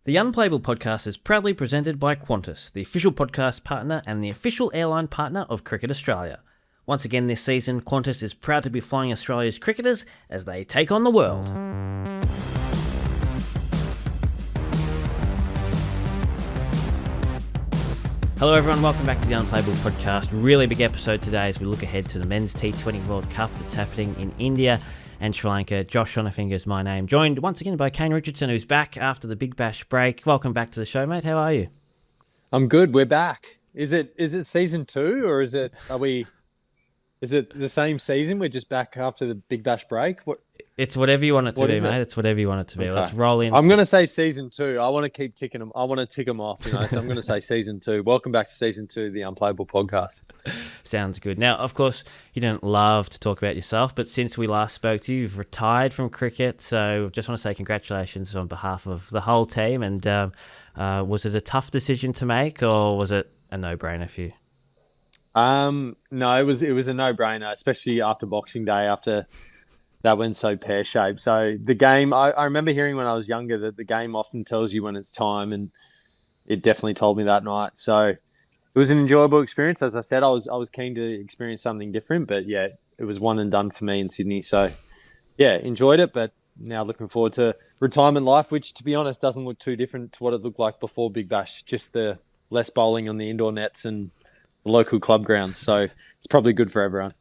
The Unplayable Podcast is proudly presented by Qantas, the official podcast partner and the official airline partner of Cricket Australia. Once again this season, Qantas is proud to be flying Australia's cricketers as they take on the world. Hello everyone, welcome back to the Unplayable Podcast. Really big episode today as we look ahead to the men's T20 World Cup that's happening in India and Sri Lanka. Josh Shonafinger is my name, joined once again by Kane Richardson, who's back after the Big Bash break. Welcome back to the show, mate. How are you? I'm good. We're back. Is it season 2 or is it the same season? We're just back after the Big Bash break. It's whatever you want it to be, mate. It's whatever you want it to be. Okay. Let's roll in. I'm going to say season 2. I want to keep ticking them. I want to tick them off, so I'm going to say season 2. Welcome back to season 2 of the Unplayable Podcast. Sounds good. Now, of course, you don't love to talk about yourself, but since we last spoke to you, you've retired from cricket. So just want to say congratulations on behalf of the whole team. And was it a tough decision to make, or was it a no-brainer for you? No, it was a no-brainer, especially after Boxing Day, after that went so pear-shaped. So the game, I remember hearing when I was younger that the game often tells you when it's time, and it definitely told me that night. So it was an enjoyable experience. As I said, I was keen to experience something different, but yeah, it was one and done for me in Sydney. So yeah, enjoyed it, but now looking forward to retirement life, which to be honest doesn't look too different to what it looked like before Big Bash, just the less bowling on the indoor nets and the local club grounds. So it's probably good for everyone.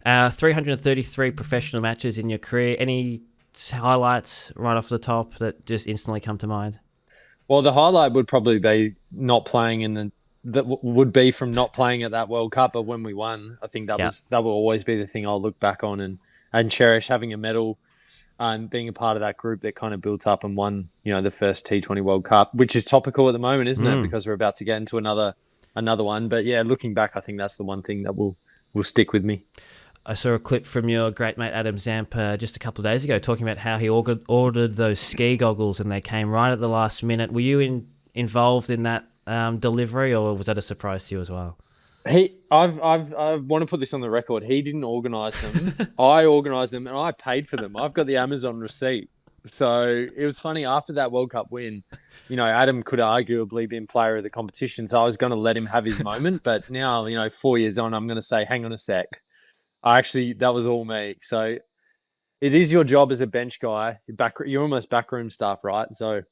333 professional matches in your career. Any highlights right off the top that just instantly come to mind? Well, the highlight would probably be not playing would be from not playing at that World Cup, but when we won, I think that will always be the thing I'll look back on and cherish, having a medal and being a part of that group that kind of built up and won, the first T20 World Cup, which is topical at the moment, isn't it? Because we're about to get into another one. But yeah, looking back, I think that's the one thing that will stick with me. I saw a clip from your great mate Adam Zampa just a couple of days ago talking about how he ordered those ski goggles and they came right at the last minute. Were you involved in that delivery, or was that a surprise to you as well? I want to put this on the record. He didn't organise them. I organised them and I paid for them. I've got the Amazon receipt. So it was funny, after that World Cup win, Adam could arguably been player of the competition. So I was going to let him have his moment. But now, 4 years on, I'm going to say, hang on a sec. That was all me. So it is your job as a bench guy. You're almost backroom staff, right? So,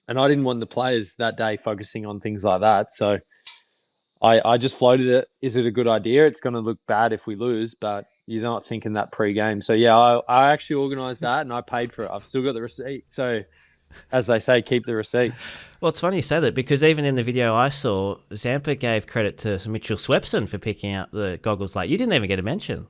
and I didn't want the players that day focusing on things like that. So I just floated it. Is it a good idea? It's going to look bad if we lose, but you're not thinking that pre-game. So yeah, I actually organised that and I paid for it. I've still got the receipt. So as they say, keep the receipts. Well, it's funny you say that, because even in the video I saw, Zampa gave credit to Mitchell Swepson for picking out the goggles late. You didn't even get a mention.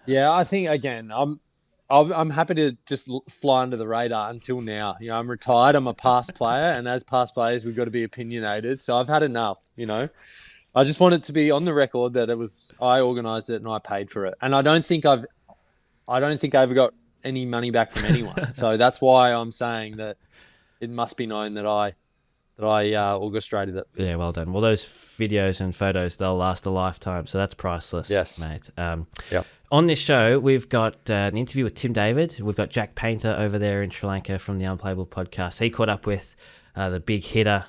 Yeah, I think, again, I'm happy to just fly under the radar until now. I'm retired. I'm a past player, and as past players, we've got to be opinionated. So I've had enough, I just want it to be on the record that I organised it and I paid for it. And I don't think I ever got any money back from anyone. So that's why I'm saying that it must be known that I orchestrated it. Yeah, well done. Well, those videos and photos, they'll last a lifetime. So that's priceless, yes, mate. Yeah. On this show, we've got an interview with Tim David. We've got Jack Painter over there in Sri Lanka from the Unplayable Podcast. He caught up with the big hitter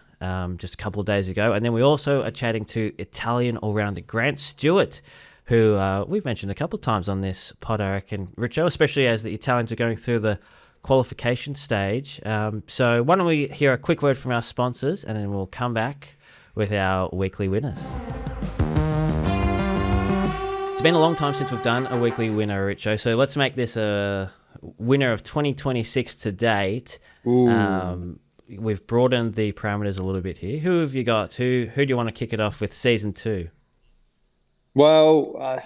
just a couple of days ago. And then we also are chatting to Italian all-rounder Grant Stewart, who we've mentioned a couple of times on this pod, I reckon, Richo, especially as the Italians are going through the qualification stage. So why don't we hear a quick word from our sponsors, and then we'll come back with our weekly winners. It's been a long time since we've done a weekly winner, Richo, so let's make this a winner of 2026 to date. We've broadened the parameters a little bit here. Who have you got? Who do you want to kick it off with season 2? Well,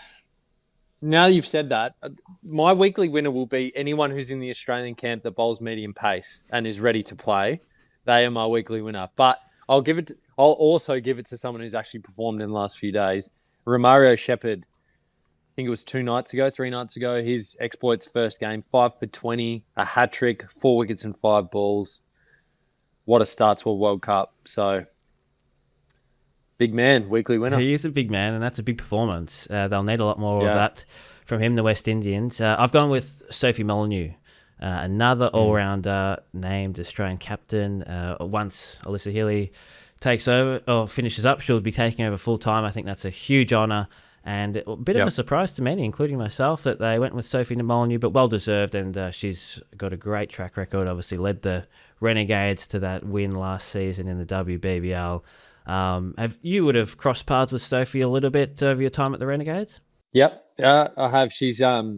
now you've said that, my weekly winner will be anyone who's in the Australian camp that bowls medium pace and is ready to play. They are my weekly winner. But I'll also give it to someone who's actually performed in the last few days. Romario Shepherd, I think it was 3 nights ago, his exploits first game, 5 for 20, a hat-trick, 4 wickets and 5 balls. What a start to a World Cup. So, big man, weekly winner. He is a big man, and that's a big performance. They'll need a lot more of that from him, the West Indians. I've gone with Sophie Molyneux. Another all-rounder named Australian captain. Once Alyssa Healy takes over or finishes up, she'll be taking over full-time. I think that's a huge honour. And a bit of a surprise to many, including myself, that they went with Sophie Molyneux, but well-deserved, and she's got a great track record, obviously led the Renegades to that win last season in the WBBL. You would have crossed paths with Sophie a little bit over your time at the Renegades? Yep, I have. She's a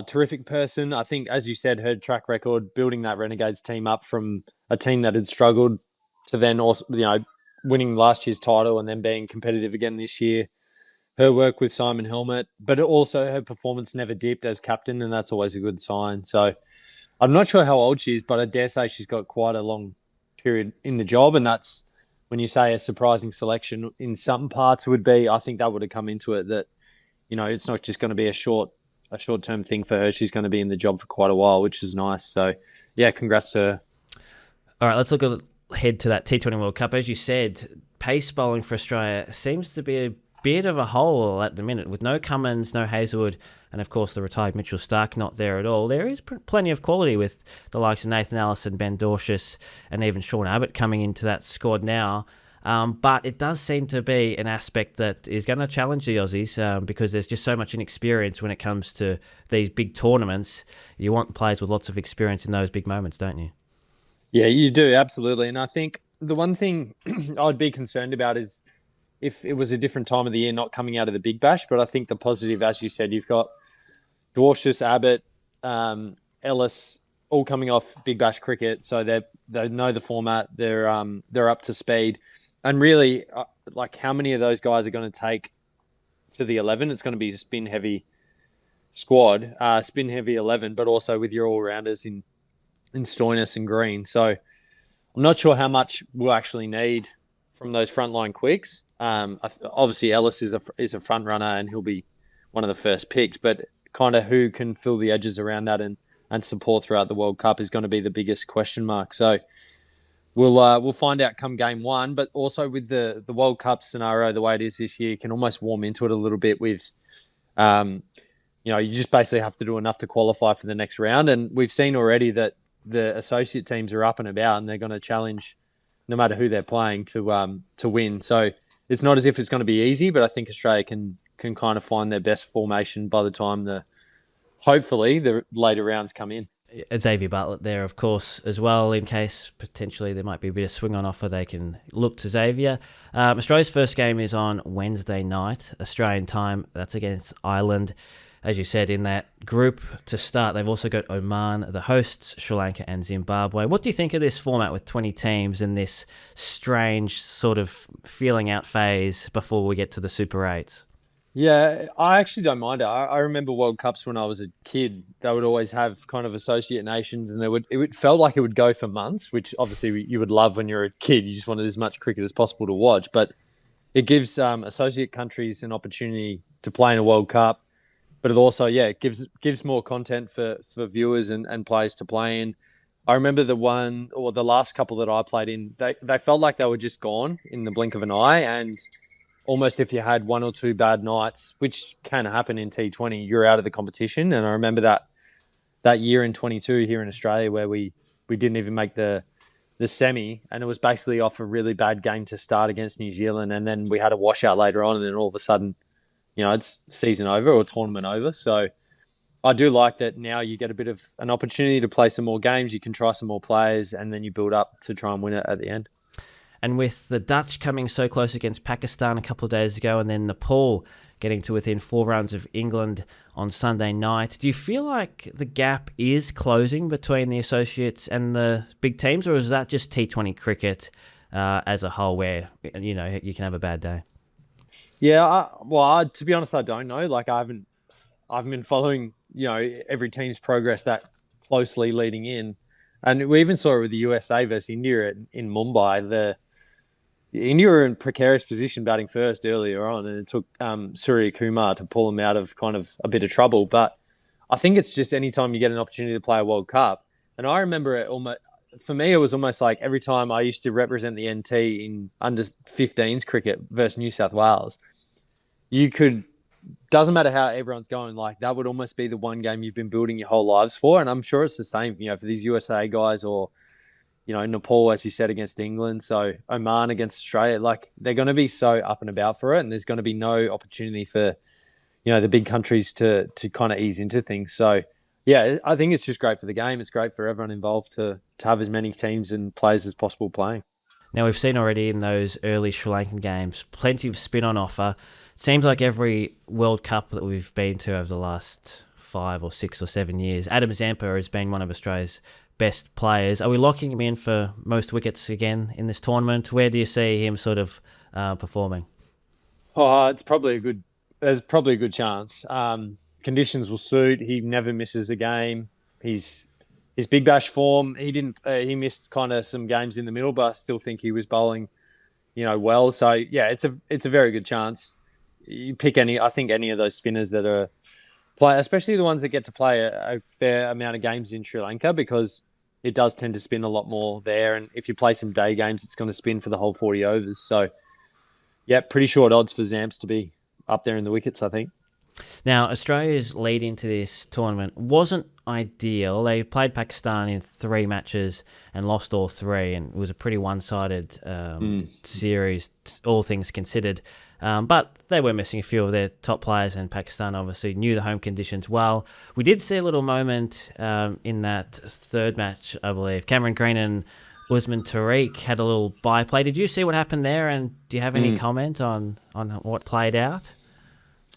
terrific person. I think, as you said, her track record, building that Renegades team up from a team that had struggled to then also, winning last year's title and then being competitive again this year. Her work with Simon Helmet, but also her performance never dipped as captain, and that's always a good sign. So I'm not sure how old she is, but I dare say she's got quite a long period in the job, and that's when you say a surprising selection in some parts would be, I think that would have come into it, that, it's not just going to be a short-term thing for her. She's going to be in the job for quite a while, which is nice. So, yeah, congrats to her. All right, let's look ahead to that T20 World Cup. As you said, pace bowling for Australia seems to be a bit of a hole at the minute, with no Cummins, no Hazelwood, and of course the retired Mitchell Starc not there at all. There is plenty of quality with the likes of Nathan Allison, Ben Dorshus, and even Sean Abbott coming into that squad now. But it does seem to be an aspect that is going to challenge the Aussies because there's just so much inexperience when it comes to these big tournaments. You want players with lots of experience in those big moments, don't you? Yeah, you do, absolutely. And I think the one thing I'd be concerned about is if it was a different time of the year, not coming out of the Big Bash. But I think the positive, as you said, you've got Dwarshus, Abbott, Ellis, all coming off Big Bash cricket, so they know the format. They're up to speed, and really, how many of those guys are going to take to the 11? It's going to be a spin heavy squad, spin heavy 11, but also with your all rounders in Stoinis and Green. So I'm not sure how much we'll actually need from those frontline quicks. Obviously, Ellis is a front runner and he'll be one of the first picked, but kind of who can fill the edges around that and support throughout the World Cup is going to be the biggest question mark. So we'll find out come game one, but also with the World Cup scenario the way it is this year, you can almost warm into it a little bit with, you just basically have to do enough to qualify for the next round. And we've seen already that the associate teams are up and about and they're going to challenge no matter who they're playing to win. So it's not as if it's going to be easy, but I think Australia can kind of find their best formation by the time hopefully the later rounds come in. Xavier Bartlett there, of course, as well, in case potentially there might be a bit of swing on offer. They can look to Xavier. Australia's first game is on Wednesday night, Australian time. That's against Ireland. As you said, in that group to start, they've also got Oman, the hosts, Sri Lanka and Zimbabwe. What do you think of this format with 20 teams and this strange sort of feeling out phase before we get to the Super 8s? Yeah, I actually don't mind it. I remember World Cups when I was a kid. They would always have kind of associate nations, and it felt like it would go for months, which obviously you would love when you're a kid. You just wanted as much cricket as possible to watch. But it gives associate countries an opportunity to play in a World Cup. But it also, it gives more content for viewers and players to play in. I remember the last couple that I played in, they felt like they were just gone in the blink of an eye. And almost if you had one or two bad nights, which can happen in T20, you're out of the competition. And I remember that year in 22 here in Australia where we didn't even make the semi, and it was basically off a really bad game to start against New Zealand. And then we had a washout later on, and then all of a sudden, it's season over or tournament over. So I do like that now you get a bit of an opportunity to play some more games. You can try some more players and then you build up to try and win it at the end. And with the Dutch coming so close against Pakistan a couple of days ago and then Nepal getting to within 4 runs of England on Sunday night, do you feel like the gap is closing between the associates and the big teams, or is that just T20 cricket as a whole where, you can have a bad day? Yeah, to be honest, I don't know. I haven't been following, every team's progress that closely leading in. And we even saw it with the USA versus India in Mumbai. India were in precarious position batting first earlier on, and it took Surya Kumar to pull them out of kind of a bit of trouble. But I think it's just any time you get an opportunity to play a World Cup. And I remember it almost, for me, it was almost like every time I used to represent the NT in under 15s cricket versus New South Wales, you could doesn't matter how everyone's going, like that would almost be the one game you've been building your whole lives for. And I'm sure it's the same, for these USA guys or, Nepal, as you said, against England. So Oman against Australia, like they're going to be so up and about for it. And there's going to be no opportunity for, the big countries to kind of ease into things. So yeah, I think it's just great for the game. It's great for everyone involved to have as many teams and players as possible playing. Now, we've seen already in those early Sri Lankan games, plenty of spin on offer. It seems like every World Cup that we've been to over the last 5 or 6 or 7 years, Adam Zampa has been one of Australia's best players. Are we locking him in for most wickets again in this tournament? Where do you see him sort of performing? Oh, there's probably a good chance. Conditions will suit. He never misses a game. His Big Bash form, he missed kind of some games in the middle, but I still think he was bowling, well. So yeah, it's a very good chance. You pick any of those spinners that are play, especially the ones that get to play a fair amount of games in Sri Lanka, because it does tend to spin a lot more there. And if you play some day games, it's going to spin for the whole 40 overs. So yeah, pretty short odds for Zamps to be up there in the wickets, I think. Now, Australia's lead into this tournament wasn't ideal. They played Pakistan in 3 matches and lost all 3, and it was a pretty one-sided series, all things considered. But they were missing a few of their top players, and Pakistan obviously knew the home conditions well. We did see a little moment in that third match, I believe. Cameron Green and Usman Tariq had a little byplay. Did you see what happened there, and do you have any comment on what played out?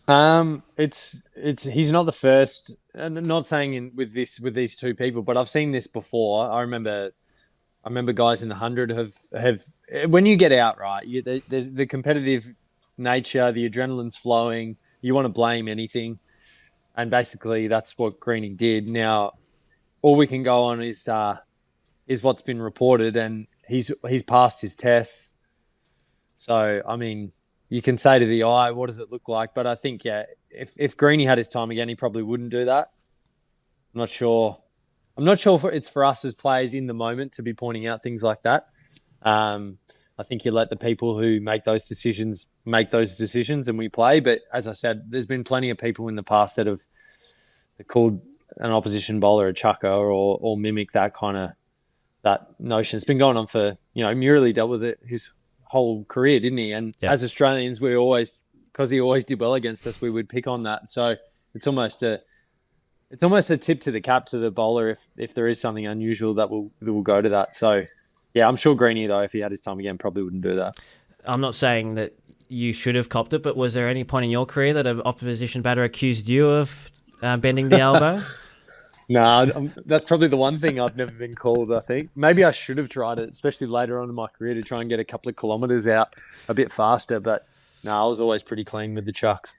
He's not the first. Not saying with these two people, but I've seen this before. I remember guys in the 100 have when you get out, right, there's the competitive nature, the adrenaline's flowing. You want to blame anything, and basically that's what Greening did. Now, all we can go on is what's been reported, and he's passed his tests. So I mean, you can say to the eye, what does it look like? But I think, yeah, if Greenie had his time again, he probably wouldn't do that. I'm not sure if it's for us as players in the moment to be pointing out things like that. I think you let the people who make those decisions, and we play. But as I said, there's been plenty of people in the past that have called an opposition bowler a chucker or mimic that notion. It's been going on for, Murali dealt with it his whole career, didn't he? And as Australians, we always, because he always did well against us, we would pick on that. So it's almost a tip to the cap to the bowler if there is something unusual that will go to that. So yeah, I'm sure Greenie, though, if he had his time again, probably wouldn't do that. I'm not saying that you should have copped it, but was there any point in your career that an opposition batter accused you of bending the elbow? No, that's probably the one thing I've never been called, I think. Maybe I should have tried it, especially later on in my career, to try and get a couple of kilometres out a bit faster. But no, I was always pretty clean with the chucks.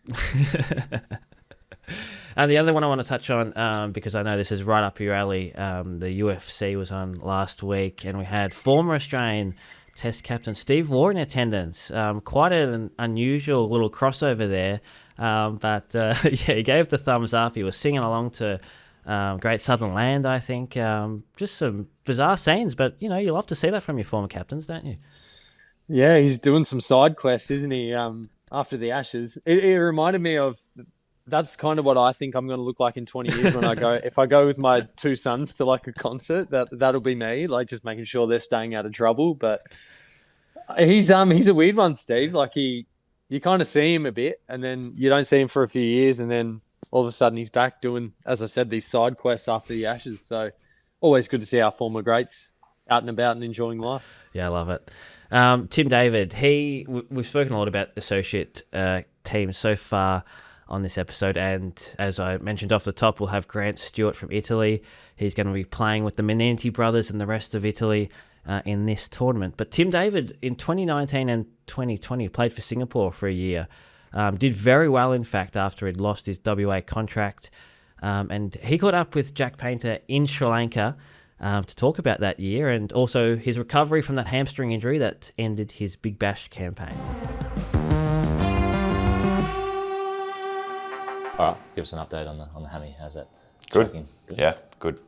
And the other one I want to touch on, because I know this is right up your alley, the UFC was on last week, and we had former Australian Test captain Steve Waugh in attendance. Quite an unusual little crossover there. But he gave the thumbs up. He was singing along to Great Southern Land, I think. Just some bizarre scenes, but you love to see that from your former captains, don't you? Yeah, he's doing some side quests, isn't he? After the Ashes, it reminded me of. That's kind of what I think I'm going to look like in 20 years when I go. If I go with my 2 sons to like a concert, that'll be me. Like just making sure they're staying out of trouble. But he's a weird one, Steve. Like you kind of see him a bit, and then you don't see him for a few years, and then all of a sudden he's back doing, as I said, these side quests after the Ashes. So always good to see our former greats out and about and enjoying life. Yeah, I love it. Tim David, we've spoken a lot about associate teams so far on this episode, and as I mentioned off the top, we'll have Grant Stewart from Italy. He's going to be playing with the Menenti brothers and the rest of Italy in this tournament. But Tim David, in 2019 and 2020, played for Singapore for a year. Did very well, in fact, after he'd lost his WA contract. And he caught up with Jack Painter in Sri Lanka to talk about that year and also his recovery from that hamstring injury that ended his Big Bash campaign. All right, give us an update on the hammy. How's that? Good. Tracking? Yeah, good.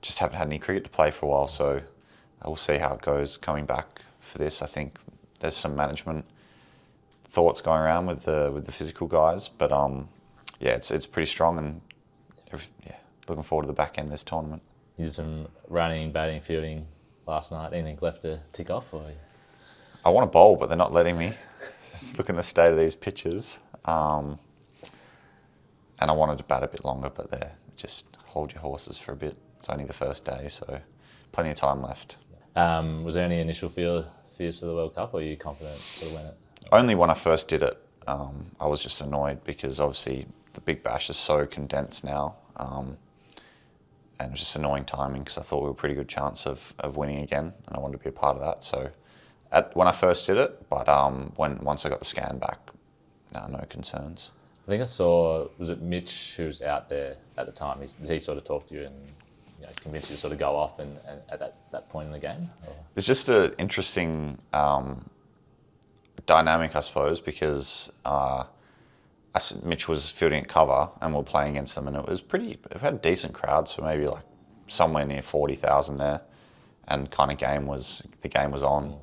Just haven't had any cricket to play for a while, so we'll see how it goes coming back for this. I think there's some management thoughts going around with the physical guys, but yeah, it's pretty strong, and looking forward to the back end of this tournament. You did some running, batting, fielding last night. Anything left to tick off? Or? I want to bowl, but they're not letting me. Just look at the state of these pitches. And I wanted to bat a bit longer, but just hold your horses for a bit. It's only the first day, so plenty of time left. Was there any initial fears for the World Cup, or are you confident sort of when it? Only when I first did it, I was just annoyed because obviously the Big Bash is so condensed now. And it was just annoying timing because I thought we were a pretty good chance of winning again, and I wanted to be a part of that. So when I first did it, but once I got the scan back, no concerns. I think I saw, was it Mitch who was out there at the time? Does he sort of talk to you and convince you to sort of go off and at that point in the game? Or? It's just an interesting dynamic, I suppose, because Mitch was fielding at cover and we were playing against them, and it had a decent crowd, so maybe like somewhere near 40,000 there, and kind of the game was on.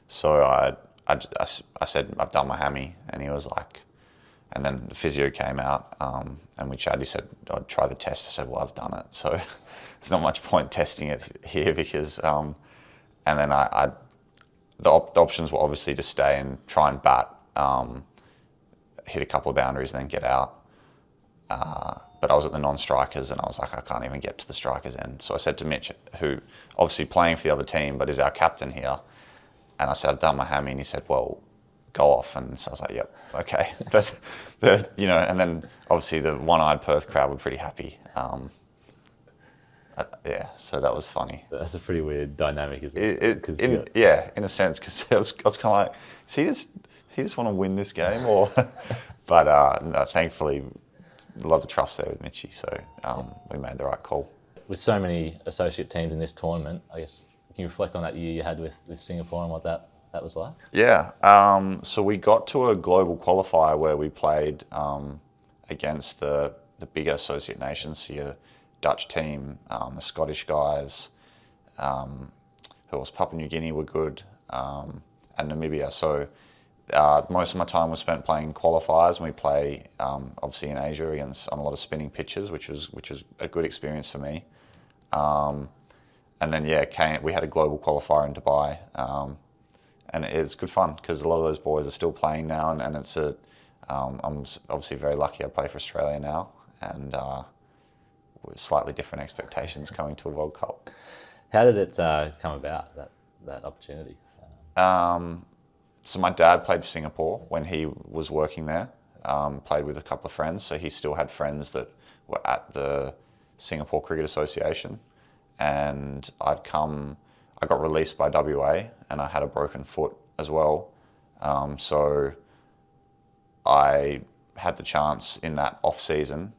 So I said, I've done my hammy, and he was like, and then the physio came out, and we chatted. He said, I'd try the test. I said, well, I've done it, so there's not much point testing it here because, and then the options were obviously to stay and try and bat, hit a couple of boundaries and then get out. But I was at the non-strikers and I was like, I can't even get to the strikers end. So I said to Mitch, who obviously playing for the other team, but is our captain here, and I said, I've done my hammy, and he said, well, go off. And so I was like, yep, okay. But, and then obviously the one-eyed Perth crowd were pretty happy. Yeah, so that was funny. That's a pretty weird dynamic, isn't it? Yeah, in a sense, because I was kind of like, does he just want to win this game? Or, but no, thankfully, a lot of trust there with Mitchie, so we made the right call. With so many associate teams in this tournament, I guess, can you reflect on that year you had with Singapore and what that was like? Yeah, so we got to a global qualifier where we played against the bigger associate nations, so your Dutch team, the Scottish guys, who else? Papua New Guinea were good, and Namibia. So most of my time was spent playing qualifiers, and we play obviously in Asia on a lot of spinning pitches, which was a good experience for me. And then we had a global qualifier in Dubai, and it's good fun because a lot of those boys are still playing now, and it's I'm obviously very lucky I play for Australia now, and with slightly different expectations coming to a World Cup. How did it come about, that opportunity? So my dad played for Singapore when he was working there, played with a couple of friends, so he still had friends that were at the Singapore Cricket Association, and I got released by WA, and I had a broken foot as well, so I had the chance in that off-season,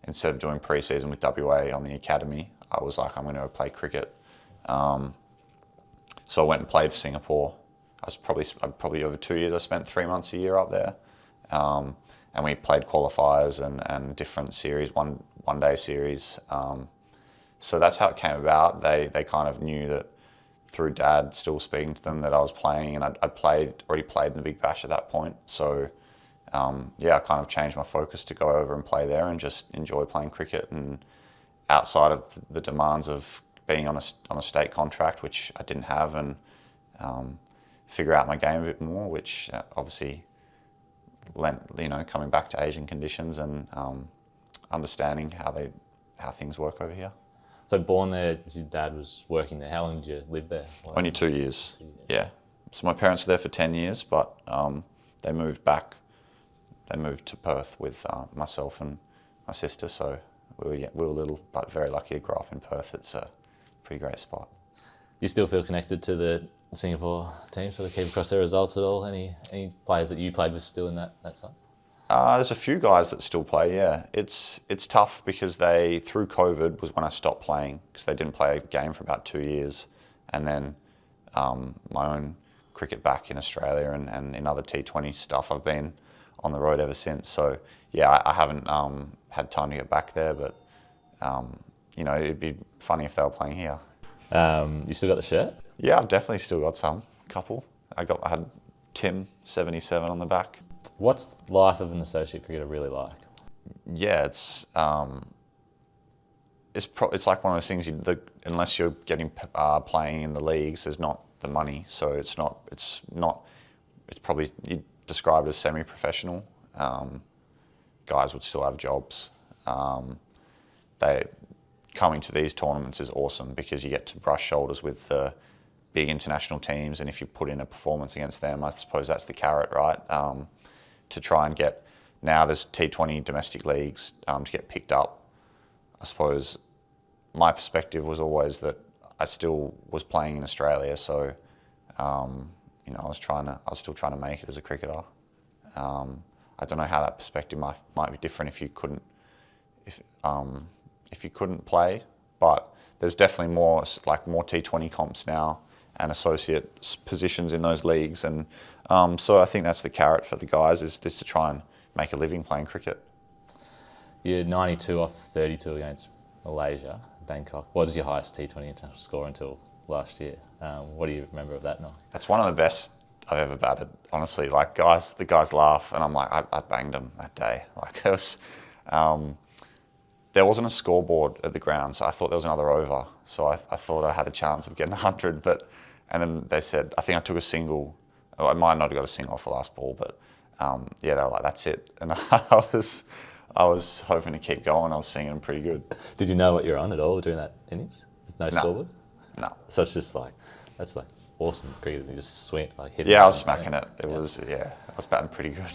instead of doing pre-season with WA on the academy, I was like, I'm going to go play cricket. So I went and played for Singapore. I was probably over 2 years. I spent 3 months a year up there, and we played qualifiers and different series, one day series. So that's how it came about. They kind of knew that through Dad still speaking to them that I was playing, and I'd already played in the Big Bash at that point. So I kind of changed my focus to go over and play there and just enjoy playing cricket, and outside of the demands of being on a state contract, which I didn't have, and figure out my game a bit more, which obviously lent, coming back to Asian conditions and understanding how things work over here. So born there, your dad was working there. How long did you live there? Only 2 years. 2 years. Yeah. So my parents were there for 10 years, but they moved back. They moved to Perth with myself and my sister, so we were little, but very lucky to grow up in Perth. It's a pretty great spot. You still feel connected to the Singapore team, sort of keep across their results at all? Any players that you played with still in that side? There's a few guys that still play, yeah. It's tough because through COVID was when I stopped playing, because they didn't play a game for about 2 years. And then my own cricket back in Australia and in other T20 stuff, I've been on the road ever since. So yeah, I haven't had time to get back there, but it'd be funny if they were playing here. You still got the shirt? Yeah, I've definitely still got some, couple. I had Tim 77 on the back. What's life of an associate cricketer really like? Yeah, it's like one of those things. Unless you're playing in the leagues, there's not the money, so it's probably, you'd describe it as semi-professional. Guys would still have jobs. Coming to these tournaments is awesome because you get to brush shoulders with the big international teams, and if you put in a performance against them, I suppose that's the carrot, right? To try and get, now there's T20 domestic leagues to get picked up. I suppose my perspective was always that I still was playing in Australia, so I was still trying to make it as a cricketer. I don't know how that perspective might be different if you couldn't play, but there's definitely more T20 comps now and associate positions in those leagues, and so I think that's the carrot for the guys is to try and make a living playing cricket. You're 92 off 32 against Malaysia, Bangkok. What was your highest T20 international score until last year? What do you remember of that night? That's one of the best I've ever batted, honestly. Like the guys laugh, and I'm like, I banged them that day. Like it was, there wasn't a scoreboard at the ground, so I thought there was another over. So I thought I had a chance of getting 100, and then they said, I think I took a single. I might not have got a single off the last ball, but they were like, that's it. And I was hoping to keep going. I was singing them pretty good. Did you know what you're on at all during that innings? There's no scoreboard? No. So it's just that's awesome cricket. You just swing, hit it. Yeah, I was smacking it. I was batting pretty good.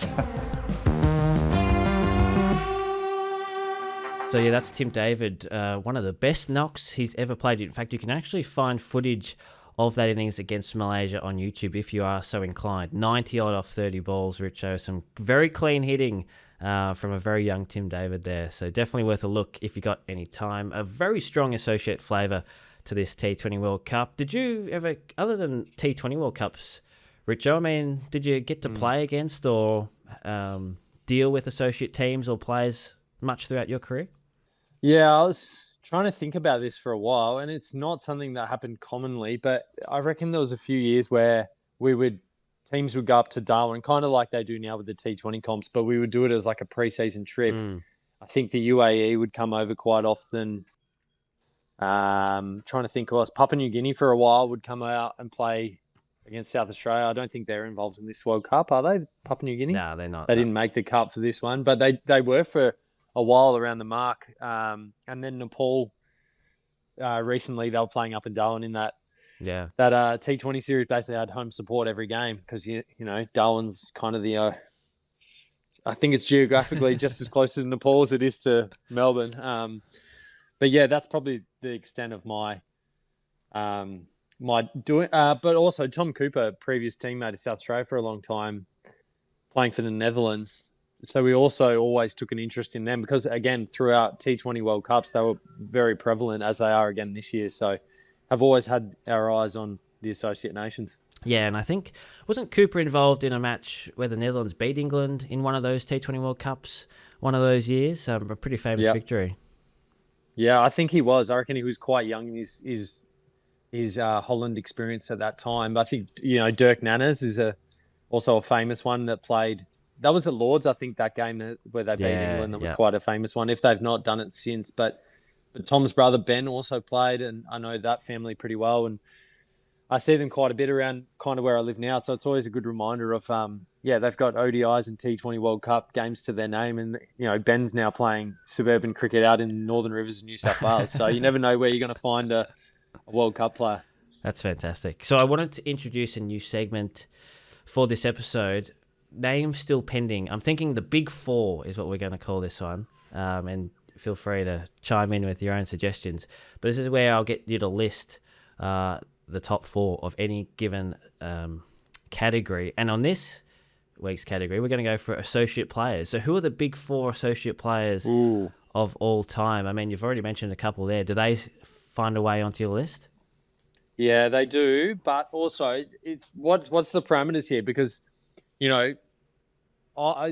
So yeah, that's Tim David, one of the best knocks he's ever played. In fact, you can actually find footage of that innings against Malaysia on YouTube if you are so inclined. 90 odd off 30 balls, Richo. Some very clean hitting from a very young Tim David there. So definitely worth a look if you got any time. A very strong associate flavour to this T20 World Cup. Did you ever, other than T20 World Cups, Richo, I mean, did you get to play against or deal with associate teams or players much throughout your career? Yeah, I was trying to think about this for a while, and it's not something that happened commonly, but I reckon there was a few years where teams would go up to Darwin, kind of like they do now with the T20 comps, but we would do it as like a pre-season trip. I think the UAE would come over quite often. Trying to think who else. Papua New Guinea for a while would come out and play against South Australia. I don't think they're involved in this World Cup, are they? Papua New Guinea? No, they're not. They didn't make the cut for this one, but they were for a while around the mark. And then Nepal, recently they were playing up in Darwin in that T20 series. Basically had home support every game because, you know, Darwin's kind of the, I think it's geographically just as close to Nepal as it is to Melbourne. But yeah, that's probably the extent of my doing. But also Tom Cooper, previous teammate of South Australia for a long time, playing for the Netherlands. So we also always took an interest in them because, again, throughout T20 World Cups, they were very prevalent as they are again this year. So I've always had our eyes on the associate nations. Yeah, and I think, wasn't Cooper involved in a match where the Netherlands beat England in one of those T20 World Cups one of those years? A pretty famous victory. Yeah, I think he was. I reckon he was quite young in his Holland experience at that time. But I think, you know, Dirk Nannes is also a famous one that played. That was at Lords, I think, that game where they beat England. That was quite a famous one, if they've not done it since. But Tom's brother Ben also played, and I know that family pretty well. And I see them quite a bit around kind of where I live now. So it's always a good reminder of, they've got ODIs and T20 World Cup games to their name. And, you know, Ben's now playing suburban cricket out in Northern Rivers, New South Wales. So you never know where you're going to find a World Cup player. That's fantastic. So I wanted to introduce a new segment for this episode. Name still pending. I'm thinking the Big Four is what we're going to call this one. And feel free to chime in with your own suggestions. But this is where I'll get you to list the top four of any given category. And on this week's category, we're going to go for associate players. So who are the Big Four associate players of all time? I mean, you've already mentioned a couple there. Do they find a way onto your list? Yeah, they do. But also, it's what's the parameters here? Because, you know,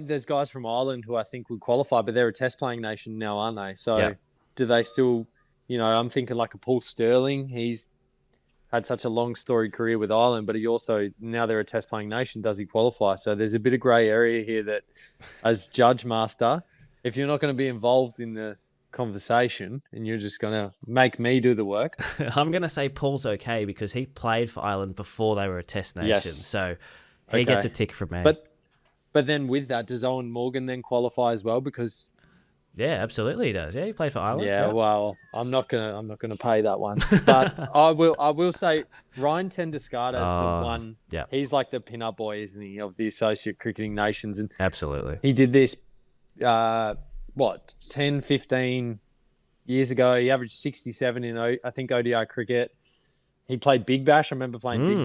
there's guys from Ireland who I think would qualify, but they're a test playing nation now, aren't they? So do they still, you know, I'm thinking like a Paul Sterling. He's had such a long storied career with Ireland, but he also, now they're a test playing nation, does he qualify? So there's a bit of grey area here that, as judge master, if you're not going to be involved in the conversation and you're just going to make me do the work. I'm going to say Paul's okay because he played for Ireland before they were a test nation. Yes. So he gets a tick from me. But then with that, does Owen Morgan then qualify as well? Because yeah, absolutely he does. Yeah, he played for Ireland. yeah, well, I'm not gonna pay that one. But I will say Ryan Tenduskarda's the one. Yeah. He's like the pin-up boy, isn't he, of the associate cricketing nations? And Absolutely. he did this 10, 15 years ago. He averaged 67 in I think ODI cricket. He played Big Bash. I remember playing Big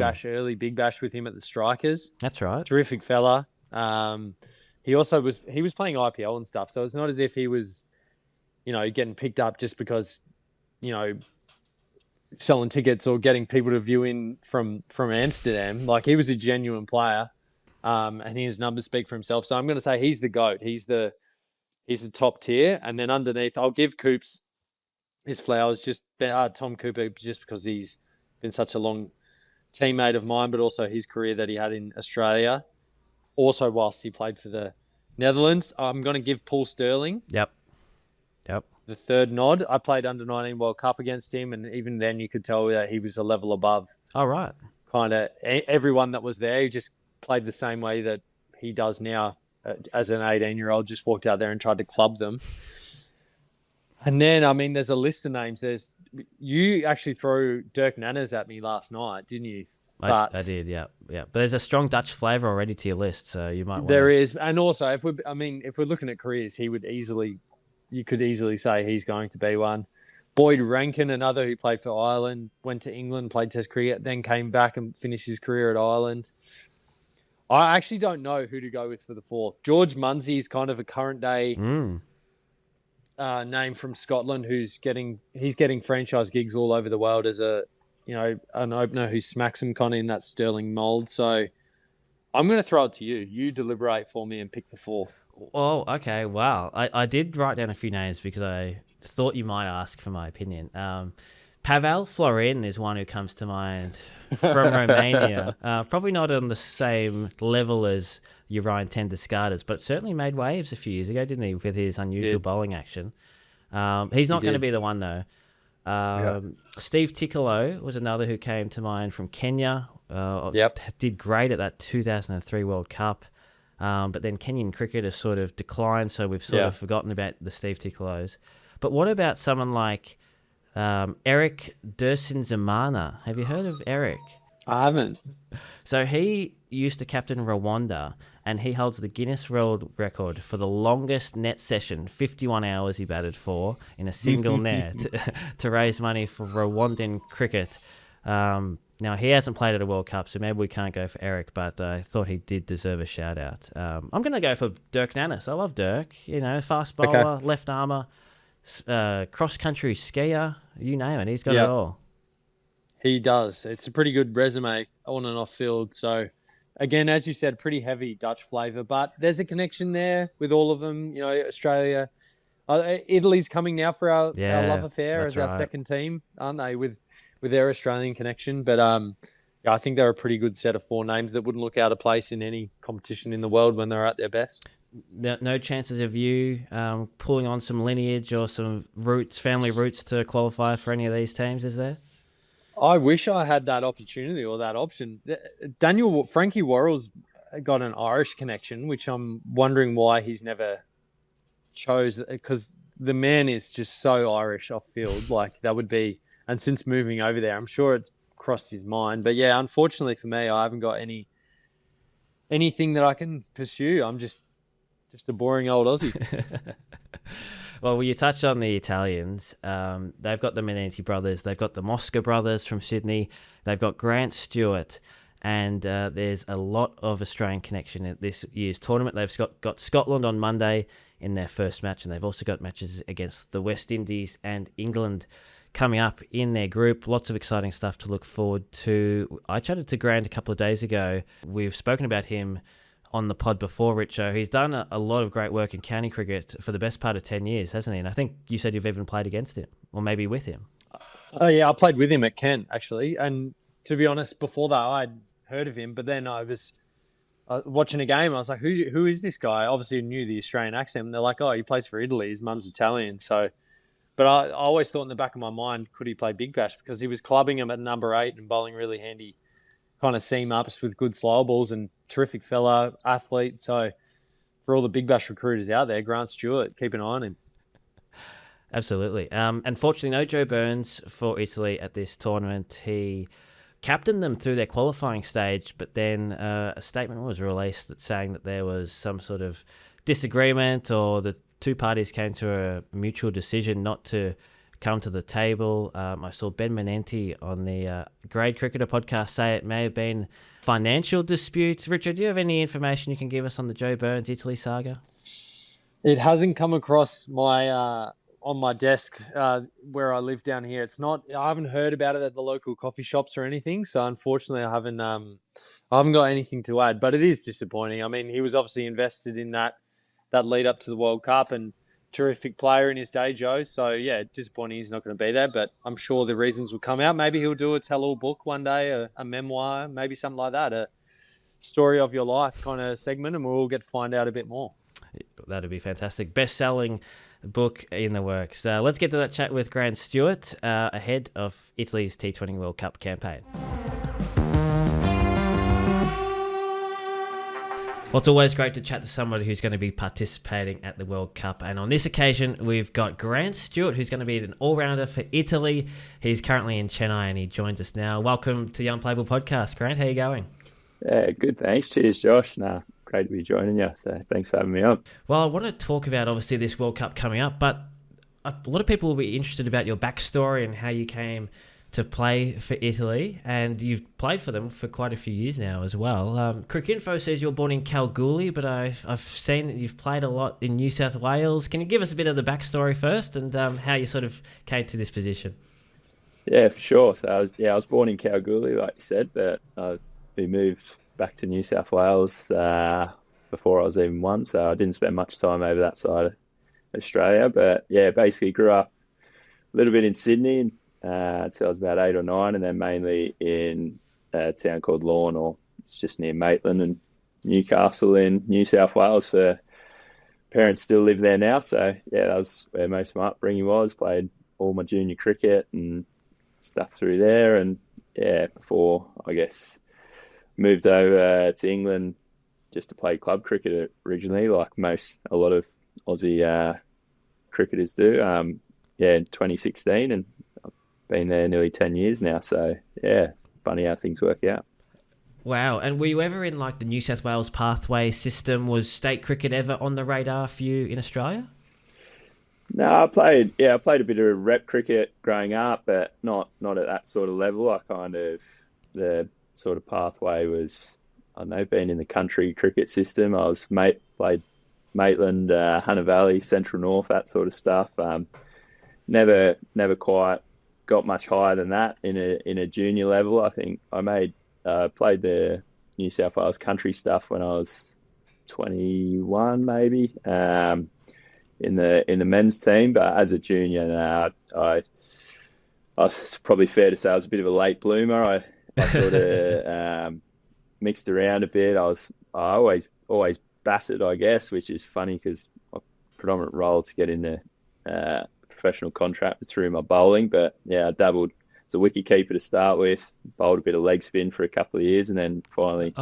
Bash with him at the Strikers. That's right. Terrific fella. He also was playing IPL and stuff, so it's not as if he was, getting picked up just because, selling tickets or getting people to view in from Amsterdam. Like, he was a genuine player, and his numbers speak for himself. So I'm going to say he's the GOAT. He's the top tier, and then underneath, I'll give Coops his flowers. Just Tom Cooper, just because he's been such a long teammate of mine, but also his career that he had in Australia. Also, whilst he played for the Netherlands, I'm going to give Paul Sterling Yep. the third nod. I played under-19 World Cup against him, and even then you could tell that he was a level above All right. kind of everyone that was there. He just played the same way that he does now as an 18-year-old, just walked out there and tried to club them. And then, there's a list of names. You actually threw Dirk Nanners at me last night, didn't you? I did, yeah. But there's a strong Dutch flavour already to your list, so you might want There is, and also if we're looking at careers, you could easily say he's going to be one. Boyd Rankin, another who played for Ireland, went to England, played Test cricket, then came back and finished his career at Ireland. I actually don't know who to go with for the fourth. George Munsey is kind of a current day name from Scotland who's getting franchise gigs all over the world as an opener who smacks him kind of in that Sterling mould. So I'm going to throw it to you. You deliberate for me and pick the fourth. Oh, okay. Wow. I did write down a few names because I thought you might ask for my opinion. Pavel Florin is one who comes to mind from Romania. Probably not on the same level as Ryan Tenduskardas, but certainly made waves a few years ago, didn't he, with his unusual bowling action. He's not going to be the one, though. Steve Tickolo was another who came to mind from Kenya. Did great at that 2003 World Cup. But then Kenyan cricket has sort of declined, so we've sort of forgotten about the Steve Tickolos. But what about someone like Eric Dursinzimana? Have you heard of Eric? I haven't. So he used to captain Rwanda, and he holds the Guinness World Record for the longest net session, 51 hours he batted for in a single net to raise money for Rwandan cricket. Now, he hasn't played at a World Cup, so maybe we can't go for Eric, but I thought he did deserve a shout-out. I'm going to go for Dirk Nanners. I love Dirk. Fast bowler, left armour, cross-country skier, you name it. He's got it all. He does. It's a pretty good resume on and off field. So, again, as you said, pretty heavy Dutch flavour, but there's a connection there with all of them. Australia, Italy's coming now for our love affair as our second team, aren't they? With their Australian connection, but I think they're a pretty good set of four names that wouldn't look out of place in any competition in the world when they're at their best. No chances of you pulling on some lineage or some family roots to qualify for any of these teams, is there? I wish I had that opportunity or that option. Frankie Worrell's got an Irish connection, which I'm wondering why he's never chose, because the man is just so Irish off field. Like, that would be, and since moving over there, I'm sure it's crossed his mind. But yeah, unfortunately for me, I haven't got anything that I can pursue. I'm just a boring old Aussie. Well, you touched on the Italians. They've got the Menenti brothers. They've got the Mosca brothers from Sydney. They've got Grant Stewart. And there's a lot of Australian connection at this year's tournament. They've got Scotland on Monday in their first match, and they've also got matches against the West Indies and England coming up in their group. Lots of exciting stuff to look forward to. I chatted to Grant a couple of days ago. We've spoken about him on the pod before, Richo. He's done a lot of great work in county cricket for the best part of 10 years, hasn't he? And I think you said you've even played against him, or maybe with him. Oh yeah, I played with him at Kent actually, and to be honest, before that I'd heard of him, but then I was watching a game. I was like, who is this guy? Obviously, I knew the Australian accent. And they're like, oh, he plays for Italy. His mum's Italian. So, but I always thought in the back of my mind, could he play Big Bash? Because he was clubbing him at number 8 and bowling really handy kind of seam ups with good slow balls, and terrific fella, athlete. So for all the Big Bash recruiters out there, Grant Stewart, keep an eye on him. Absolutely. Unfortunately, no Joe Burns for Italy at this tournament. He captained them through their qualifying stage, but then a statement was released that saying that there was some sort of disagreement, or the two parties came to a mutual decision not to come to the table. I saw Ben Menenti on the Grade Cricketer podcast say it may have been financial disputes. Richard, do you have any information you can give us on the Joe Burns Italy saga? It hasn't come across my on my desk where I live down here. It's not. I haven't heard about it at the local coffee shops or anything. So unfortunately, I haven't got anything to add. But it is disappointing. I mean, he was obviously invested in that lead up to the World Cup, and terrific player in his day, Joe. So yeah, disappointing he's not going to be there. But I'm sure the reasons will come out. Maybe he'll do a tell-all book one day, a memoir, maybe something like that, a story of your life kind of segment, and we'll all get to find out a bit more. That'd be fantastic. Best-selling book in the works. Let's get to that chat with Grant Stewart ahead of Italy's T20 World Cup campaign. Well, it's always great to chat to somebody who's going to be participating at the World Cup. And on this occasion, we've got Grant Stewart, who's going to be an all-rounder for Italy. He's currently in Chennai and he joins us now. Welcome to the Unplayable Podcast. Grant, how are you going? Yeah, good, thanks. Cheers, Josh. Great to be joining you. So thanks for having me on. Well, I want to talk about, obviously, this World Cup coming up, but a lot of people will be interested about your backstory and how you came to play for Italy, and you've played for them for quite a few years now as well. Cricinfo says you're born in Kalgoorlie, but I've seen that you've played a lot in New South Wales. Can you give us a bit of the backstory first, and how you sort of came to this position? Yeah, for sure. So I was born in Kalgoorlie, like you said, but we moved back to New South Wales before I was even 1, so I didn't spend much time over that side of Australia. But yeah, basically grew up a little bit in Sydney until I was about 8 or 9, and then mainly in a town called Lorne, or it's just near Maitland and Newcastle in New South Wales. Parents still live there now, so yeah, that was where most of my upbringing was. Played all my junior cricket and stuff through there, and yeah, before I guess moved over to England just to play club cricket originally, like a lot of Aussie cricketers do. In 2016, and I've been there nearly 10 years now. So yeah, funny how things work out. Wow. And were you ever in like the New South Wales pathway system? Was state cricket ever on the radar for you in Australia? No, I played a bit of rep cricket growing up, but not at that sort of level. The sort of pathway was, I don't know, being in the country cricket system. I played Maitland, Hunter Valley, Central North, that sort of stuff. Never quite got much higher than that in a junior level. I think I played the New South Wales country stuff when I was 21, maybe, in the men's team. But as a junior, I was probably fair to say I was a bit of a late bloomer. I sort of mixed around a bit. I always batted, I guess, which is funny because my predominant role to get into professional contract was through my bowling. But yeah, I dabbled as a wicket keeper to start with, bowled a bit of leg spin for a couple of years, and then finally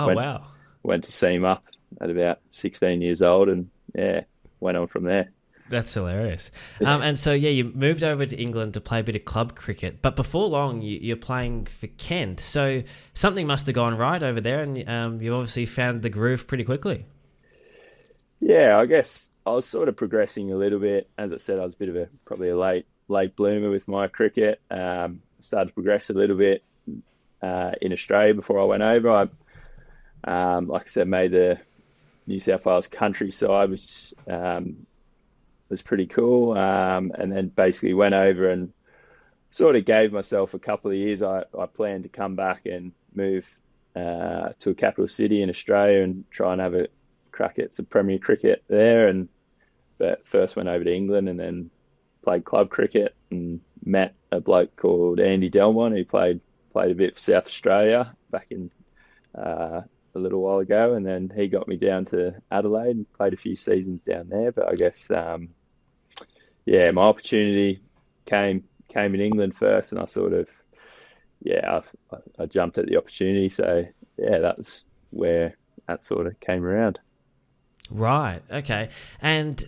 went to seam up at about 16 years old, and yeah, went on from there. That's hilarious. And so, yeah, you moved over to England to play a bit of club cricket, but before long you're playing for Kent. So something must have gone right over there, and you obviously found the groove pretty quickly. Yeah, I guess I was sort of progressing a little bit. As I said, I was a bit of probably a late bloomer with my cricket. Started to progress a little bit in Australia before I went over. I, like I said, made the New South Wales countryside, which was pretty cool. And then basically went over and sort of gave myself a couple of years. I planned to come back and move to a capital city in Australia and try and have a crack at some Premier cricket there. But first went over to England and then played club cricket, and met a bloke called Andy Delmont who played a bit for South Australia back in a little while ago, and then he got me down to Adelaide and played a few seasons down there. But I guess my opportunity came in England first, and I sort of I jumped at the opportunity. So that was where that sort of came around. Right. Okay. And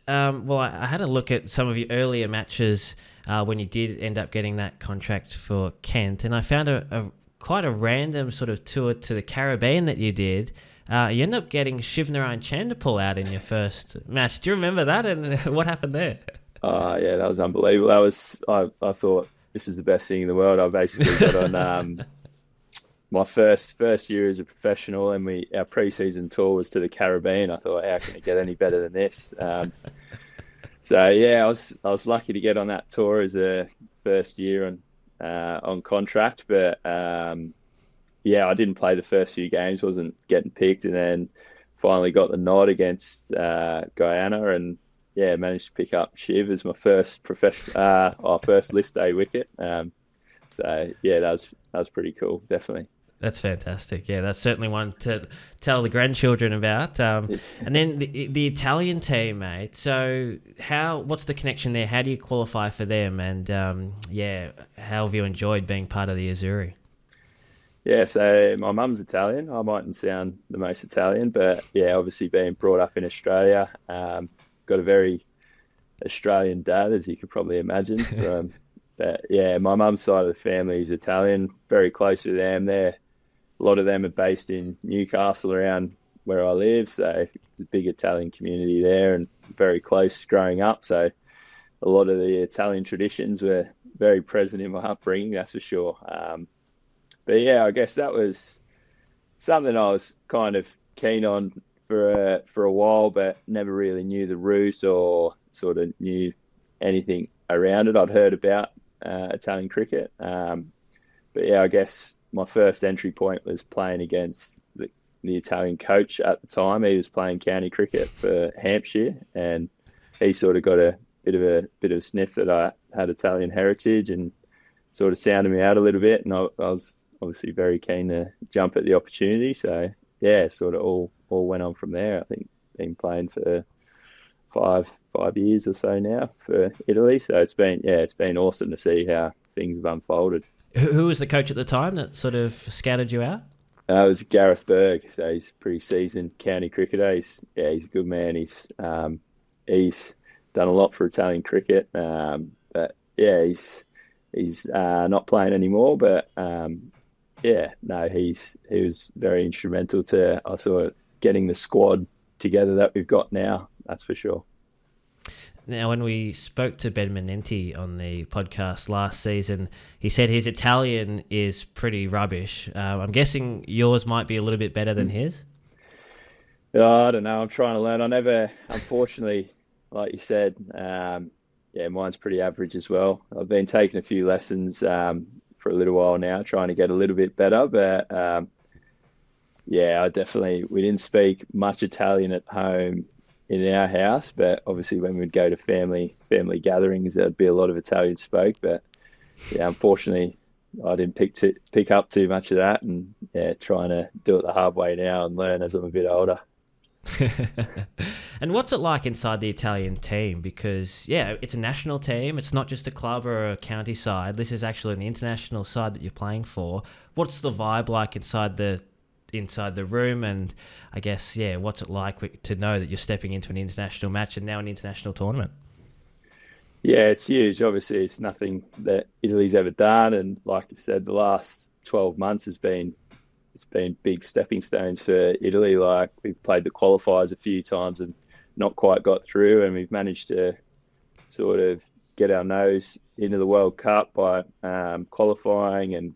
I had a look at some of your earlier matches when you did end up getting that contract for Kent, and I found quite a random sort of tour to the Caribbean that you did. You ended up getting Shivnarine Chan to pull out in your first match. Do you remember that, and what happened there? Yeah, that was unbelievable. That was I thought, this is the best thing in the world. I basically got on my first year as a professional, and our pre-season tour was to the Caribbean. I thought, how can it get any better than this? I was lucky to get on that tour as a first year on contract, but I didn't play the first few games, wasn't getting picked, and then finally got the nod against Guyana, and managed to pick up Shiv as my first first list day wicket. That was pretty cool, definitely. That's fantastic. Yeah, that's certainly one to tell the grandchildren about. And then the Italian team, mate. So what's the connection there? How do you qualify for them? And how have you enjoyed being part of the Azzurri? Yeah, so my mum's Italian. I mightn't sound the most Italian, but obviously being brought up in Australia, got a very Australian dad, as you could probably imagine. But my mum's side of the family is Italian, very close to them. A lot of them are based in Newcastle around where I live, so there's a big Italian community there and very close growing up. So a lot of the Italian traditions were very present in my upbringing, that's for sure. I guess that was something I was kind of keen on for a while, but never really knew the route or sort of knew anything around it. I'd heard about Italian cricket, I guess my first entry point was playing against the Italian coach at the time. He was playing county cricket for Hampshire, and he sort of got a bit of a sniff that I had Italian heritage and sort of sounded me out a little bit, and I was obviously very keen to jump at the opportunity. So sort of all went on from there. I think been playing for five years or so now for Italy. So it's been awesome to see how things have unfolded. Who was the coach at the time that sort of scouted you out? It was Gareth Berg. So he's a pretty seasoned county cricketer. He's a good man. He's done a lot for Italian cricket. He's not playing anymore. But he was very instrumental to sort of getting the squad together that we've got now. That's for sure. Now, when we spoke to Ben Menenti on the podcast last season, he said his Italian is pretty rubbish. I'm guessing yours might be a little bit better than his? I don't know. I'm trying to learn. I never, unfortunately, like you said, mine's pretty average as well. I've been taking a few lessons for a little while now, trying to get a little bit better. But, we didn't speak much Italian at home in our house, but obviously when we'd go to family gatherings, there'd be a lot of Italian spoke. But unfortunately, I didn't pick up too much of that, and trying to do it the hard way now and learn as I'm a bit older. And what's it like inside the Italian team? Because it's a national team. It's not just a club or a county side. This is actually an international side that you're playing for. What's the vibe like inside the room, and I guess what's it like to know that you're stepping into an international match and now an international tournament? It's huge. Obviously it's nothing that Italy's ever done, and like you said, the last 12 months it's been big stepping stones for Italy. Like, we've played the qualifiers a few times and not quite got through, and we've managed to sort of get our nose into the World Cup by qualifying and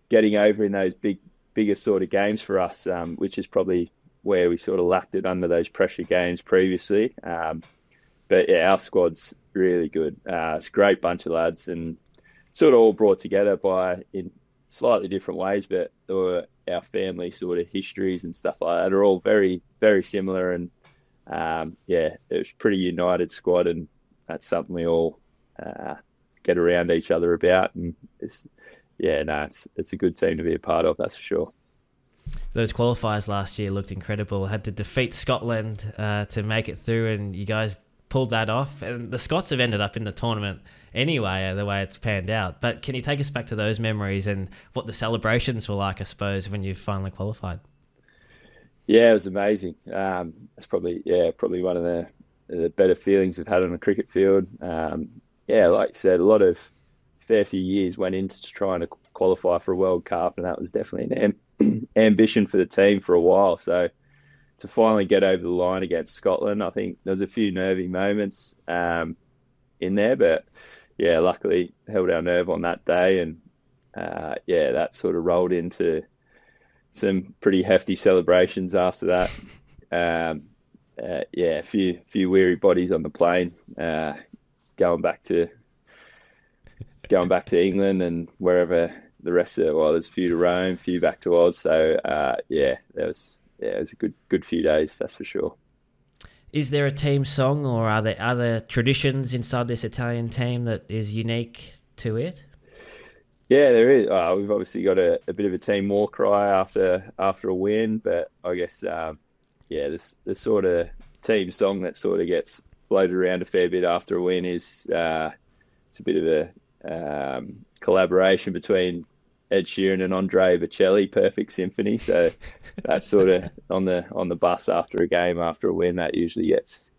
getting over in those bigger sort of games for us, which is probably where we sort of lacked it under those pressure games previously. Our squad's really good. It's a great bunch of lads, and sort of all brought together in slightly different ways, but our family sort of histories and stuff like that are all very, very similar. And it was a pretty united squad, and that's something we all get around each other about. And it's a good team to be a part of, that's for sure. Those qualifiers last year looked incredible. Had to defeat Scotland to make it through, and you guys pulled that off. And the Scots have ended up in the tournament anyway, the way it's panned out. But can you take us back to those memories and what the celebrations were like, I suppose, when you finally qualified? Yeah, it was amazing. It's probably one of the better feelings I've had on a cricket field. Like you said, a fair few years went into trying to qualify for a World Cup, and that was definitely an ambition for the team for a while. So to finally get over the line against Scotland, I think there was a few nervy moments in there, but luckily held our nerve on that day, and that sort of rolled into some pretty hefty celebrations after that. A few weary bodies on the plane, going back to England and wherever the rest of there's a few to Rome, a few back to Oz. So it was a good few days, that's for sure. Is there a team song, or are there other traditions inside this Italian team that is unique to it? Yeah, there is. We've obviously got a bit of a team war cry after a win, but I guess the sort of team song that sort of gets floated around a fair bit after a win is it's a bit of a collaboration between Ed Sheeran and Andre Bocelli, Perfect Symphony. So that's sort of on the bus after a game, after a win, that usually gets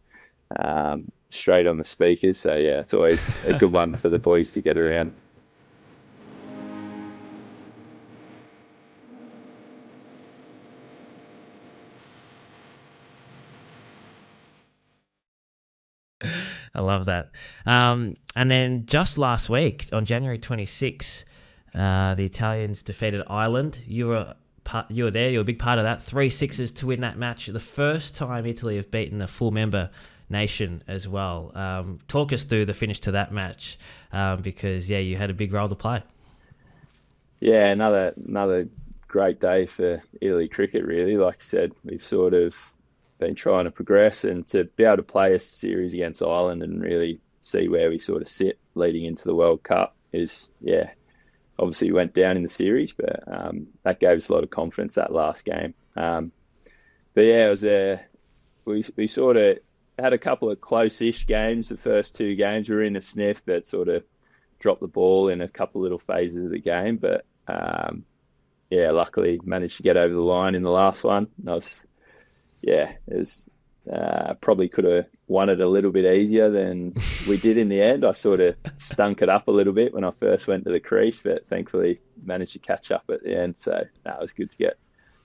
straight on the speakers. So yeah, it's always a good one for the boys to get around. I love that. And then just last week, on January 26, the Italians defeated Ireland. You were there. You were a big part of that. 3 sixes to win that match. The first time Italy have beaten a full member nation as well. Talk us through the finish to that match, because you had a big role to play. Yeah, another great day for Italy cricket. Really, like I said, we've sort of been trying to progress, and to be able to play a series against Ireland and really see where we sort of sit leading into the World Cup is, obviously we went down in the series, but that gave us a lot of confidence that last game. It was we sort of had a couple of close-ish games. The first 2 games we were in a sniff, but sort of dropped the ball in a couple of little phases of the game. But luckily managed to get over the line in the last one. It was probably could have won it a little bit easier than we did in the end. I sort of stunk it up a little bit when I first went to the crease, but thankfully managed to catch up at the end. So that was good to get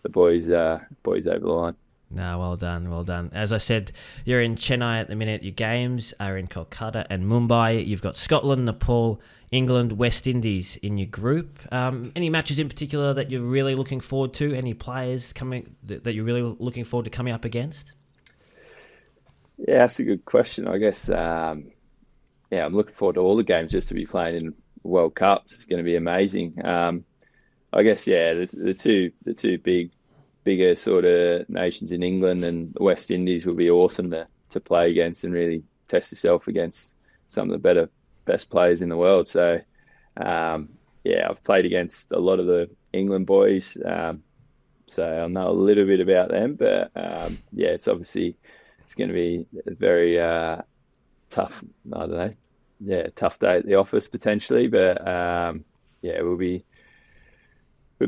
the boys over the line. No, well done, well done. As I said, you're in Chennai at the minute. Your games are in Kolkata and Mumbai. You've got Scotland, Nepal, England, West Indies in your group. Any matches in particular that you're really looking forward to? Any players coming that you're really looking forward to coming up against? Yeah, that's a good question. I guess, I'm looking forward to all the games just to be playing in World Cups. It's going to be amazing. I guess, the two bigger sort of nations in England and the West Indies will be awesome to play against and really test yourself against some of the best players in the world. So, I've played against a lot of the England boys, so I know a little bit about them. But it's going to be a very tough. I don't know. Tough day at the office potentially, but we're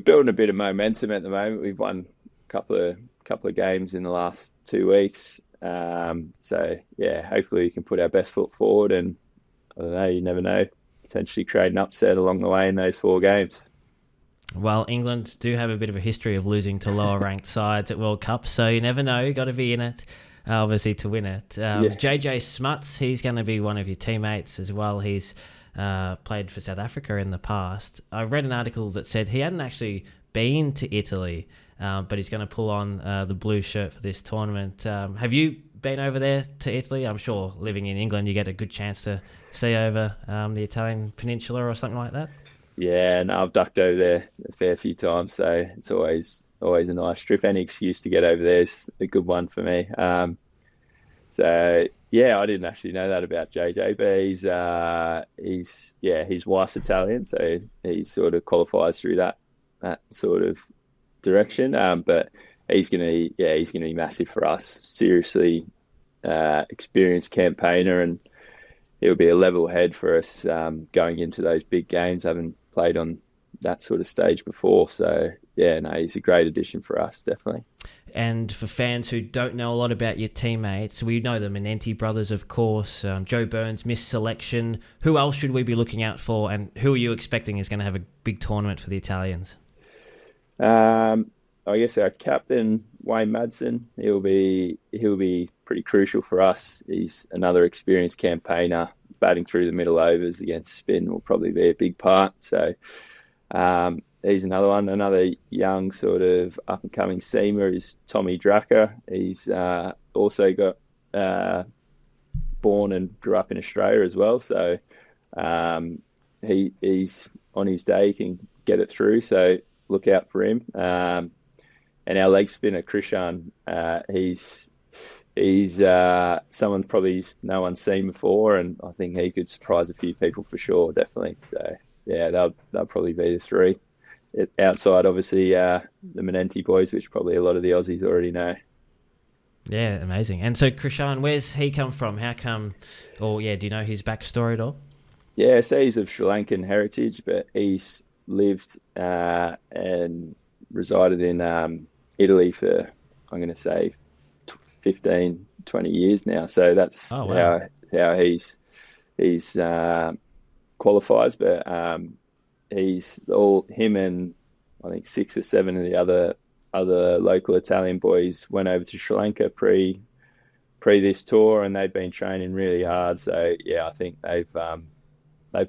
building a bit of momentum at the moment. We've won a couple of games in the last 2 weeks. Hopefully we can put our best foot forward, and I don't know, you never know, potentially create an upset along the way in those 4 games. Well, England do have a bit of a history of losing to lower ranked sides at World Cups, so you never know. You've got to be in it, obviously, to win it. JJ Smuts, he's going to be one of your teammates as well. He's played for South Africa in the past. I read an article that said he hadn't actually been to Italy, but he's going to pull on the blue shirt for this tournament. Have you been over there to Italy? I'm sure living in England you get a good chance to see over the Italian peninsula or something like that. Yeah, no, I've ducked over there a fair few times, so it's always a nice trip. Any excuse to get over there is a good one for me. Yeah, I didn't actually know that about JJ, but his wife's Italian, so he sort of qualifies through that sort of direction. But he's gonna be massive for us. Seriously, experienced campaigner, and it'll be a level head for us going into those big games. Haven't played on that sort of stage before, so yeah, no, he's a great addition for us, definitely. And for fans who don't know a lot about your teammates, we know the Menenti brothers, of course. Joe Burns missed selection. Who else should we be looking out for, and who are you expecting is going to have a big tournament for the Italians? I guess our captain Wayne Madsen, he'll be pretty crucial for us. He's another experienced campaigner. Batting through the middle overs against spin will probably be a big part. So he's another one. Another young sort of up and coming seamer is Tommy Drucker. He's also got born and grew up in Australia as well. So he's on his day, he can get it through. So look out for him. And our leg spinner, Krishan, he's someone probably no one's seen before, and I think he could surprise a few people for sure, definitely. So, yeah, they'll probably be the three. Outside, obviously, the Menenti boys, which probably a lot of the Aussies already know. Yeah, amazing. And so, Krishan, where's he come from? How come? Or, yeah, do you know his backstory at all? Yeah, so he's of Sri Lankan heritage, but he's lived and resided in Italy for, I'm going to say, 15, 20 years now. So that's how he's qualifies. But he's him and I think 6 or 7 of the other local Italian boys went over to Sri Lanka pre this tour, and they've been training really hard. So yeah, I think they've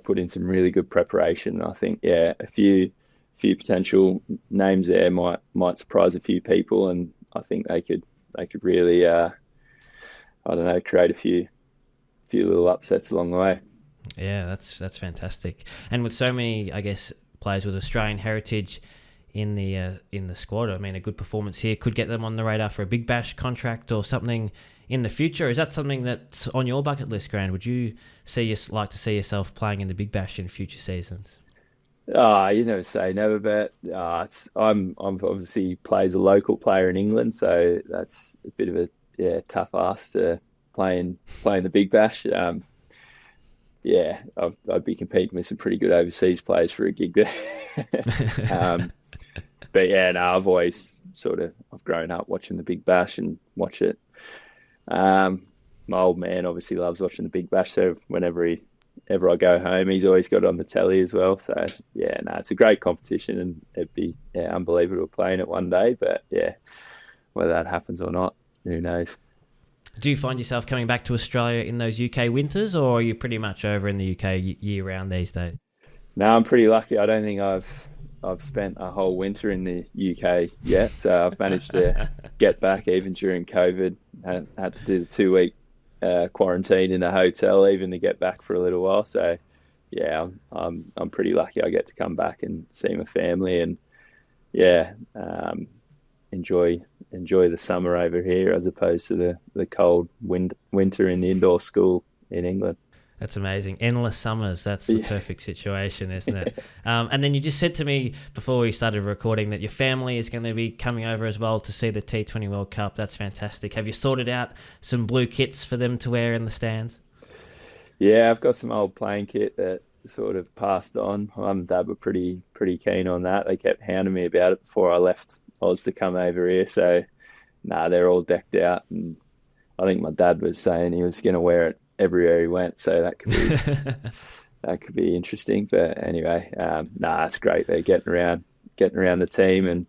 put in some really good preparation. I think a few potential names there might surprise a few people, and I think they could really create a few little upsets along the way. Yeah, that's fantastic. And with so many, I guess, players with Australian heritage in the squad, I mean, a good performance here could get them on the radar for a Big Bash contract or something in the future. Is that something that's on your bucket list, Grant? Would you like to see yourself playing in the Big Bash in future seasons? You never say never, but I'm obviously plays a local player in England, so that's a bit of a tough ask to play in the Big Bash. I'd be competing with some pretty good overseas players for a gig there. But yeah, no, I've always I've grown up watching the Big Bash and watch it. My old man obviously loves watching the Big Bash, so whenever I go home, he's always got it on the telly as well. So yeah, no, it's a great competition, and it'd be unbelievable playing it one day. But yeah, whether that happens or not, who knows? Do you find yourself coming back to Australia in those UK winters, or are you pretty much over in the UK year round these days? No, I'm pretty lucky. I don't think I've spent a whole winter in the UK yet, so I've managed to get back even during COVID. I had to do the 2-week quarantine in a hotel even to get back for a little while. So yeah, I'm pretty lucky. I get to come back and see my family, and enjoy the summer over here as opposed to the cold winter in the indoor school in England. That's amazing. Endless summers. That's the perfect situation, isn't it? And then you just said to me before we started recording that your family is going to be coming over as well to see the T20 World Cup. That's fantastic. Have you sorted out some blue kits for them to wear in the stands? Yeah, I've got some old playing kit that sort of passed on. Mum and Dad were pretty keen on that. They kept hounding me about it before I left Oz to come over here. So, they're all decked out. And I think my dad was saying he was going to wear it everywhere he went, so that could be interesting. But anyway, it's great. They're getting around the team, and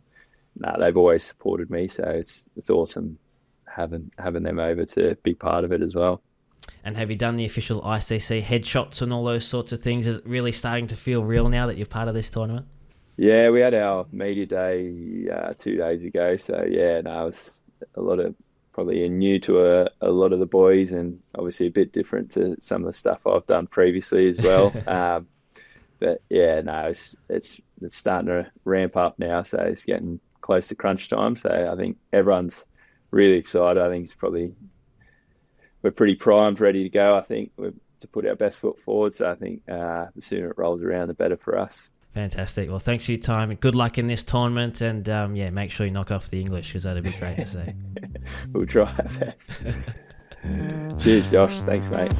they've always supported me, so it's awesome having them over to be part of it as well. And have you done the official ICC headshots and all those sorts of things? Is it really starting to feel real now that you're part of this tournament? Yeah, we had our media day 2 days ago, so it was a lot of probably new to a lot of the boys, and obviously a bit different to some of the stuff I've done previously as well. But it's starting to ramp up now, so it's getting close to crunch time. So I think everyone's really excited. I think it's probably we're pretty primed, ready to go. I think we're to put our best foot forward. So I think the sooner it rolls around, the better for us. Fantastic. Well, thanks for your time. Good luck in this tournament, and make sure you knock off the English, because that'd be great to see. We'll try our best. Cheers, Josh. Thanks, mate.